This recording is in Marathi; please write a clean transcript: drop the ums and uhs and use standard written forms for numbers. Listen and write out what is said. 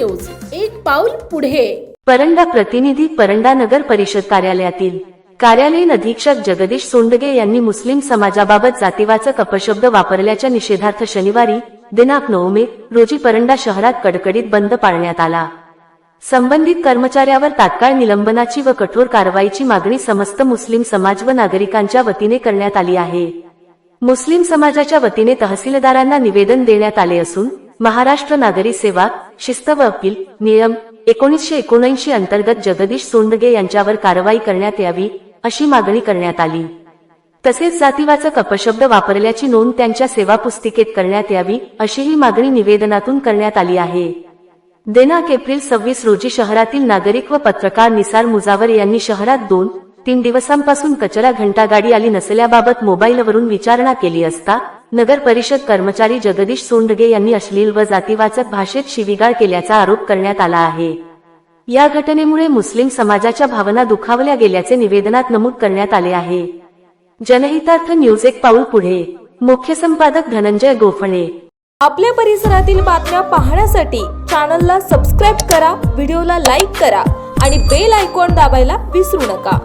न्यूज, एक पाऊल पुढे। परंडा प्रतिनिधी परंडा नगर परिषद कार्यालयातील कार्यालयीन अधीक्षक जगदीश सोंडगे यांनी मुस्लिम समाजाबाबत जातीवाचक अपशब्द वापरल्याच्या निषेधार्थ शनिवारी दिनांक 9 मे रोजी परंडा शहरात कडकडीत बंद पाळण्यात आला। संबंधित कर्मचाऱ्यावर तात्काळ निलंबनाची व कठोर कारवाईची मागणी समस्त मुस्लिम समाज व नागरिकांच्या वतीने करण्यात आली आहे। मुस्लिम समाजाच्या वतीने तहसीलदारांना निवेदन देण्यात आले असून महाराष्ट्र नागरी सेवा शिस्त व अपील नियम 1979 अंतर्गत जगदीश सोंडगे यांच्यावर कारवाई करण्यात यावी अशी मागणी करण्यात आली। तसेच जातीवाचक अपशब्द वापरल्याची नोंद त्यांच्या सेवा पुस्तिकेत करण्यात यावी अशीही मागणी निवेदनातून करण्यात आली आहे। दिनांक एप्रिल 26 रोजी शहरातील नागरिक व पत्रकार निसार मुजावर यांनी शहरात 2-3 दिवसांपासून कचरा घंटागाडी आली नसल्याबाबत मोबाईलवरून विचारणा केली असता नगर परिषद कर्मचारी जगदीश सोंडगे यांनी अश्लील व जातीवाचक भाषेत शिवीगाळ केल्याचा आरोप करण्यात आला आहे। या घटनेमुळे मुस्लिम समाजाच्या भावना दुखावल्या गेल्याचे निवेदनात नमूद करण्यात आले आहे। जनहितार्थ न्यूज, एक पाऊल पुढे। मुख्य संपादक धनंजय गोफणे। आपल्या परिसरातील बातम्या पाहण्यासाठी चॅनलला सबस्क्राइब करा, व्हिडिओला लाईक करा आणि बेल आयकॉन दाबायला विसरू नका।